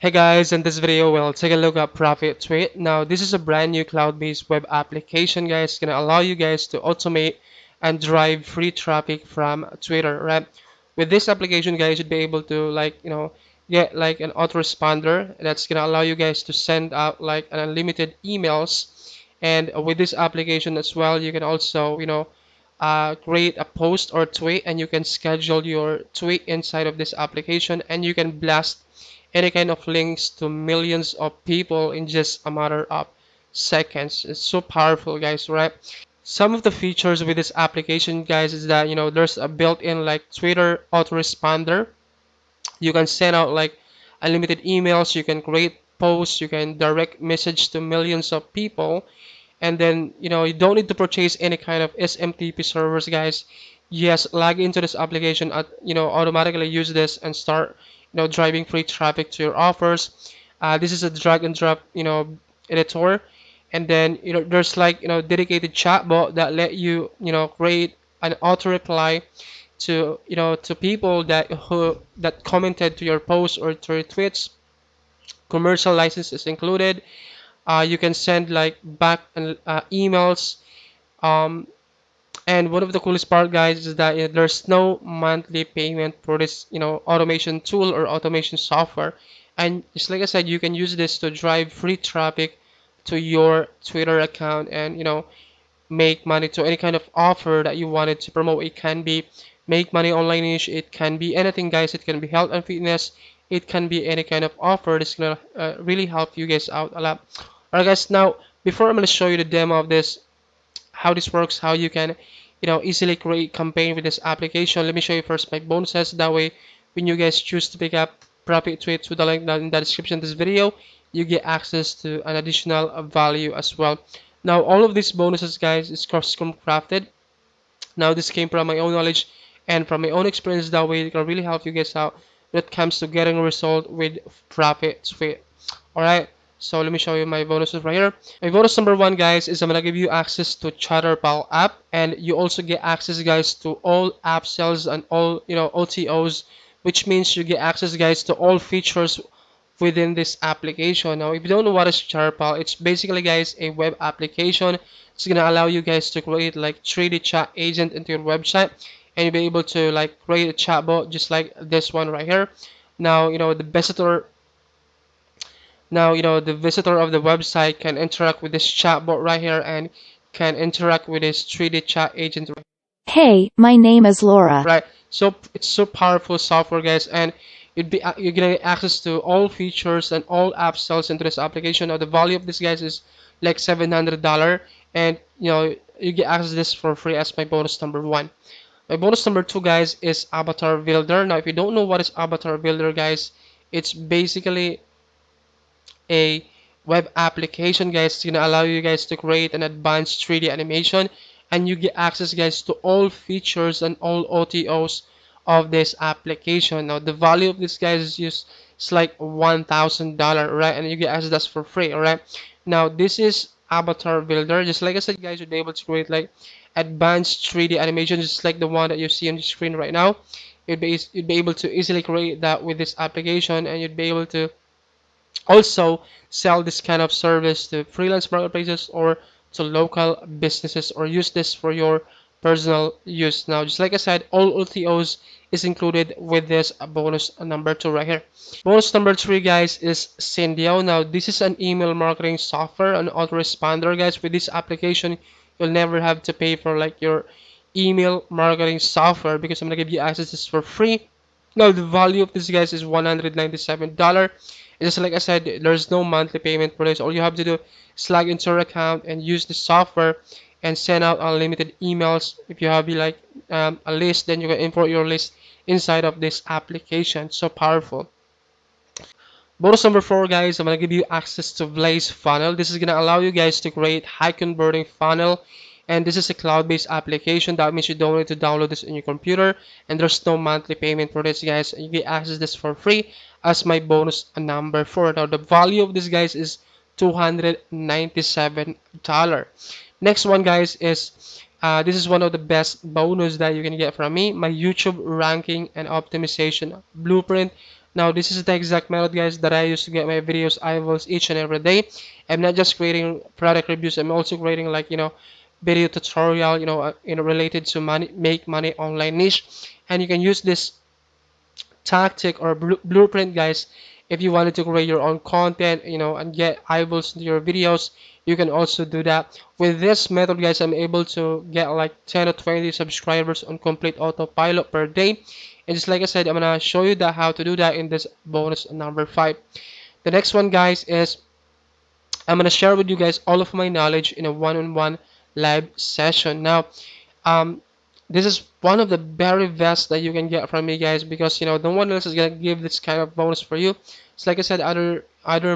Hey guys, in this video we'll take a look at ProfitTweet. Now this is a brand new cloud-based web application, guys. It's gonna allow you guys to automate and drive free traffic from Twitter, right? With this application, guys, you'd be able to get like an autoresponder that's gonna allow you guys to send out like an unlimited emails. And with this application as well, you can also create a post or tweet, and you can schedule your tweet inside of this application, and you can blast any kind of links to millions of people in just a matter of seconds. It's so powerful, guys, right? Some of the features with this application, guys, is that there's a built-in like Twitter autoresponder. You can send out like unlimited emails, you can create posts, you can direct message to millions of people, and then you don't need to purchase any kind of SMTP servers, guys. Yes, log into this application at automatically use this and start driving free traffic to your offers. This is a drag and drop editor, and then there's like dedicated chatbot that let you create an auto reply to to people that commented to your post or to your tweets. Commercial license is included. You can send like back emails. Um, and one of the coolest part, guys, is that there's no monthly payment for this, automation tool or automation software. And just like I said, you can use this to drive free traffic to your Twitter account, and make money to any kind of offer that you wanted to promote. It can be make money online niche. It can be anything, guys. It can be health and fitness. It can be any kind of offer that's gonna really help you guys out a lot. Alright, guys. Now, before I'm gonna show you the demo of this, how this works, how you can easily create campaign with this application. Let me show you first my bonuses. That way, when you guys choose to pick up ProfitTweet through the link down in the description of this video, you get access to an additional value as well. Now, all of these bonuses, guys, is custom crafted. Now, this came from my own knowledge and from my own experience. That way, it can really help you guys out when it comes to getting a result with ProfitTweet. All right. So let me show you my bonuses right here. My bonus number one, guys, is I'm gonna give you access to Chatterpal app, and you also get access, guys, to all app sales and all OTOs, which means you get access, guys, to all features within this application. Now, if you don't know what is Chatterpal, it's basically, guys, a web application. It's gonna allow you guys to create like 3D chat agent into your website, and you'll be able to like create a chatbot just like this one right here. Now, the visitor of the website can interact with this chatbot right here and can interact with this 3D chat agent. Hey, my name is Laura. Right. So it's so powerful software, guys, and you're gonna get access to all features and all app sales into this application. Now the value of this, guys, is like $700, and you get access to this for free as my bonus number one. My bonus number two, guys, is Avatar Builder. Now, if you don't know what is Avatar Builder, guys, it's basically a web application, guys. It's gonna allow you guys to create an advanced 3D animation, and you get access, guys, to all features and all OTOs of this application. Now the value of this, guys, is just it's like $1,000, right? And you get access that's for free. All right. Now this is Avatar Builder. Just like I said, guys, you'll be able to create like advanced 3D animation, just like the one that you see on the screen right now. You'd be able to easily create that with this application, and you'd be able to also sell this kind of service to freelance marketplaces or to local businesses, or use this for your personal use. Now, just like I said, all OTOs is included with this bonus number two right here. Bonus number three, guys, is Sendio. Now, this is an email marketing software, an autoresponder, guys. With this application, you'll never have to pay for like your email marketing software, because I'm gonna give you access to this for free. Now, the value of this, guys, is $197. Just like I said, there's no monthly payment for this. All you have to do is log into your account and use the software and send out unlimited emails. If you have like a list, then you can import your list inside of this application. So powerful. Bonus number four, guys, I'm gonna give you access to Blaze Funnel. This is gonna allow you guys to create high converting funnel, and this is a cloud-based application. That means you don't need to download this on your computer, and there's no monthly payment for this, guys. You get access to this for free as my bonus number four. Now the value of this, guys, is $297. Next one, guys, is this is one of the best bonus that you can get from me, my YouTube ranking and optimization blueprint. Now this is the exact method, guys, that I use to get my videos eyeballs each and every day. I'm not just creating product reviews, I'm also creating like, video tutorial, related to money, make money online niche. And you can use this tactic or blueprint, guys, if you wanted to create your own content, and get eyeballs into your videos. You can also do that with this method, guys. I'm able to get like 10 or 20 subscribers on complete autopilot per day. And just like I said, I'm gonna show you that how to do that in this bonus number 5. The next one, guys, is I'm gonna share with you guys all of my knowledge in a one-on-one live session. Now, um, this is one of the very best that you can get from me, guys, because no one else is gonna give this kind of bonus for you. It's like I said, other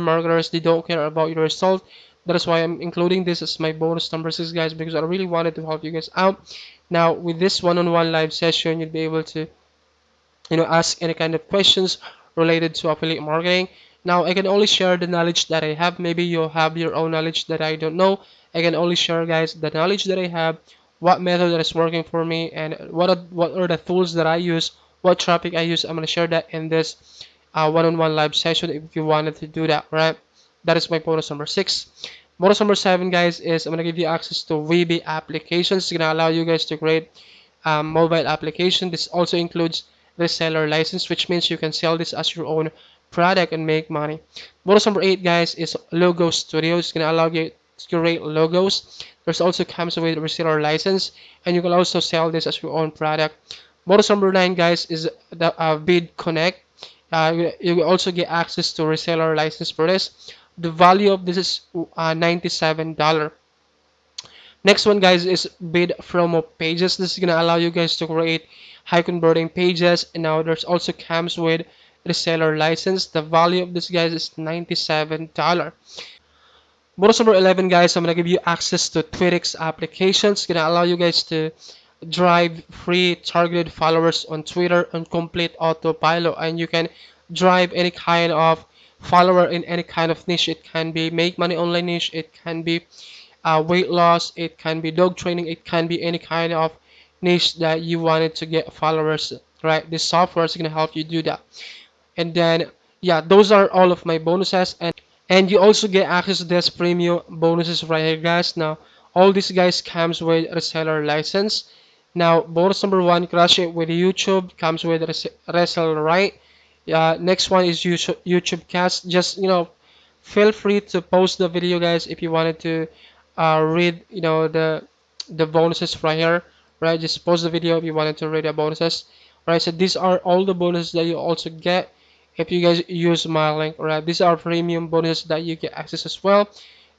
marketers, they don't care about your result. That is why I'm including this as my bonus number 6, guys, because I really wanted to help you guys out. Now, with this one-on-one live session, you'll be able to ask any kind of questions related to affiliate marketing. Now, I can only share the knowledge that I have. Maybe you'll have your own knowledge that I don't know. I can only share, guys, the knowledge that I have, what method that is working for me, and what are the tools that I use, what traffic I use. I'm gonna share that in this one-on-one live session if you wanted to do that, right? That is my bonus number 6. Bonus number 7, guys, is I'm gonna give you access to Weebie applications. It's gonna allow you guys to create mobile application. This also includes reseller license, which means you can sell this as your own product and make money. Bonus number 8, guys, is Logo Studio. It's gonna allow you to create logos. There's also comes with reseller license, and you can also sell this as your own product. Bonus number 9, guys, is the Bid Connect. You will also get access to reseller license for this. The value of this is $97. Next one, guys, is bid promo pages. This is gonna allow you guys to create high converting pages. And now there's also comes with reseller license. The value of this, guys, is $97. Bonus number 11, guys, I'm gonna give you access to Twitix applications. It's gonna allow you guys to drive free targeted followers on Twitter on complete autopilot, and you can drive any kind of follower in any kind of niche. It can be make money online niche, it can be weight loss, it can be dog training, it can be any kind of niche that you wanted to get followers, right? This software is going to help you do that. And then, yeah, those are all of my bonuses. And you also get access to this premium bonuses right here, guys. Now, all these guys comes with reseller license. Now, bonus number 1, crush it with YouTube, comes with reseller right. Next one is YouTube cast. Just, feel free to post the video, guys, if you wanted to read, the bonuses right here, right? Just post the video if you wanted to read the bonuses, right? So these are all the bonuses that you also get if you guys use my link, right? These are premium bonuses that you get access as well.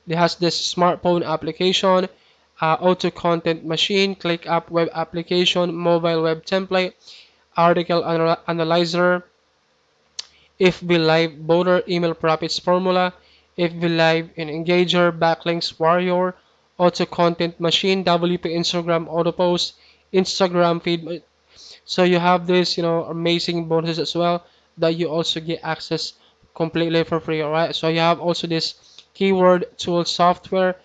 It has this smartphone application, auto content machine, click app web application, mobile web template, article analyzer, if we live boater, email profits formula, if we live in engager, backlinks warrior, auto content machine, WP Instagram auto post, Instagram feed. So you have this, amazing bonuses as well that you also get access completely for free. All right. So you have also this keyword tool software,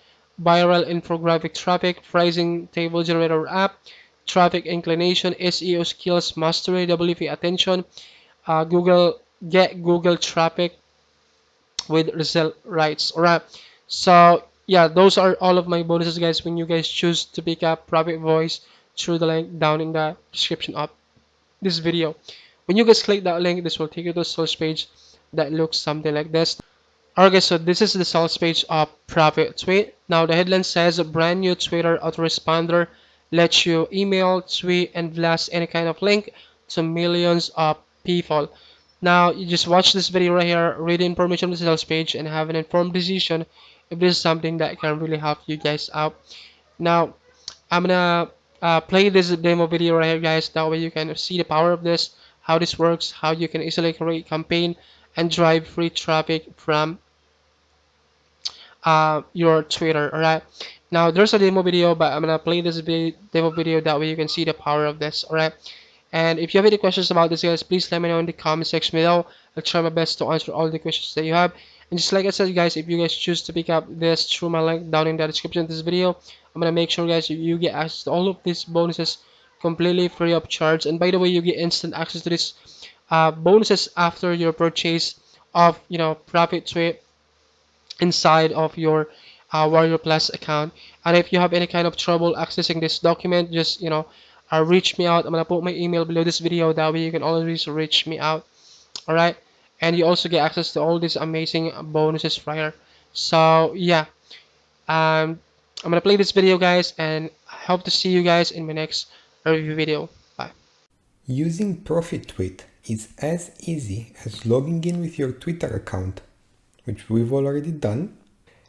viral infographic traffic, pricing table generator app, traffic inclination, SEO skills mastery, WP attention, Google get Google traffic with result rights. Alright. So yeah, those are all of my bonuses, guys, when you guys choose to pick up Profit Voice through the link down in the description of this video. When you guys click that link, this will take you to a sales page that looks something like this. Okay, so this is the sales page of ProfitTweet. Now the headline says a brand new Twitter autoresponder lets you email, tweet, and blast any kind of link to millions of people. Now you just watch this video right here, read the information on the sales page, and have an informed decision if this is something that can really help you guys out. Now I'm gonna play this demo video right here, guys. That way you can see the power of this, how this works, how you can easily create campaign and drive free traffic from your Twitter. Alright. Now there's a demo video, but I'm gonna play this demo video that way you can see the power of this. Alright. And if you have any questions about this, guys, please let me know in the comment section below. I'll try my best to answer all the questions that you have. And just like I said, guys, if you guys choose to pick up this through my link down in the description of this video, I'm gonna make sure, guys, you get access to all of these bonuses completely free of charge. And by the way, you get instant access to this bonuses after your purchase of ProfitTweet inside of your Warrior Plus account. And if you have any kind of trouble accessing this document, just reach me out. I'm gonna put my email below this video. That way you can always reach me out. All right, and you also get access to all these amazing bonuses prior. So yeah, I'm gonna play this video, guys, and I hope to see you guys in my next review video. Bye. Using ProfitTweet is as easy as logging in with your Twitter account, which we've already done,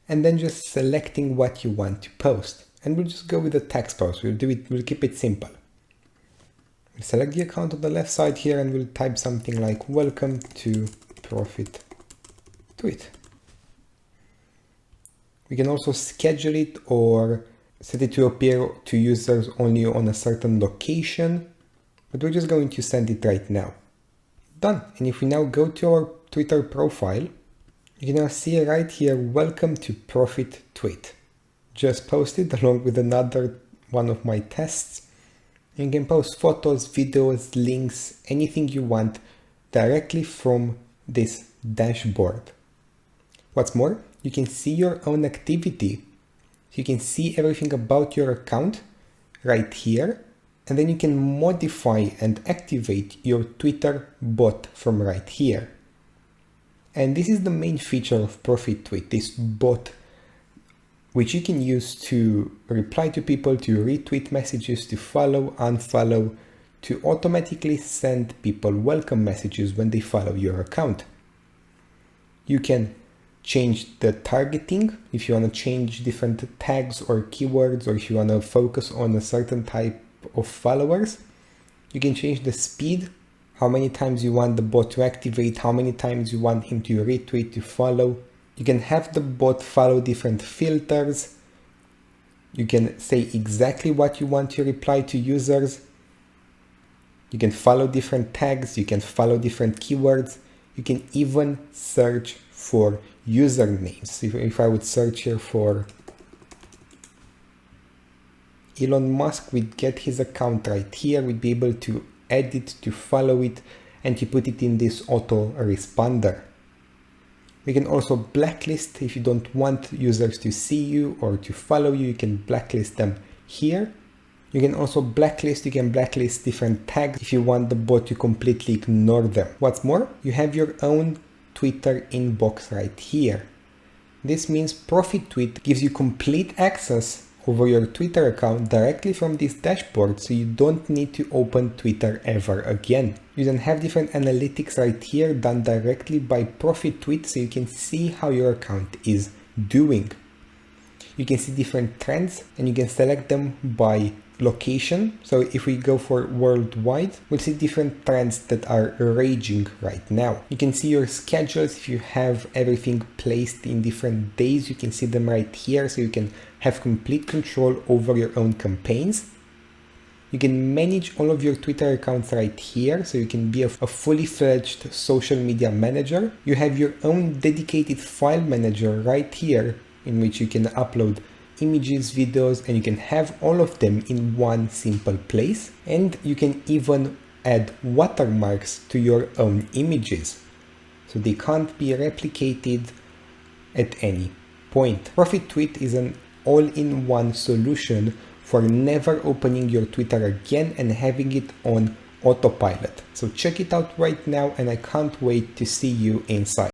and then just selecting what you want to post. And we'll just go with the text post. We'll keep it simple. We'll select the account on the left side here and we'll type something like "Welcome to ProfitTweet." We can also schedule it or set it to appear to users only on a certain location, but we're just going to send it right now. Done. And if we now go to our Twitter profile, you can now see right here, "Welcome to ProfitTweet." Just posted along with another one of my tests. You can post photos, videos, links, anything you want directly from this dashboard. What's more, you can see your own activity. You can see everything about your account right here, and then you can modify and activate your Twitter bot from right here. And this is the main feature of ProfitTweet, this bot, which you can use to reply to people, to retweet messages, to follow, unfollow, to automatically send people welcome messages when they follow your account. You can change the targeting if you want to change different tags or keywords, or if you want to focus on a certain type of followers. You can change the speed, how many times you want the bot to activate, how many times you want him to retweet, to follow. You can have the bot follow different filters. You can say exactly what you want to reply to users. You can follow different tags. You can follow different keywords. You can even search for usernames. If I would search here for Elon Musk, we'd get his account right here. We'd be able to edit, to follow it, and to put it in this autoresponder. We can also blacklist. If you don't want users to see you or to follow you, you can blacklist them here. You can also blacklist different tags if you want the bot to completely ignore them. What's more, you have your own Twitter inbox right here. This means ProfitTweet gives you complete access over your Twitter account directly from this dashboard, so you don't need to open Twitter ever again. You then have different analytics right here done directly by ProfitTweet, so you can see how your account is doing. You can see different trends and you can select them by location. So if we go for worldwide, we'll see different trends that are raging right now. You can see your schedules. If you have everything placed in different days, you can see them right here, so you can have complete control over your own campaigns. You can manage all of your Twitter accounts right here, so you can be a fully fledged social media manager. You have your own dedicated file manager right here, in which you can upload images, videos, and you can have all of them in one simple place. And you can even add watermarks to your own images, so they can't be replicated at any point. ProfitTweet is an all-in-one solution for never opening your Twitter again and having it on autopilot. So check it out right now, and I can't wait to see you inside.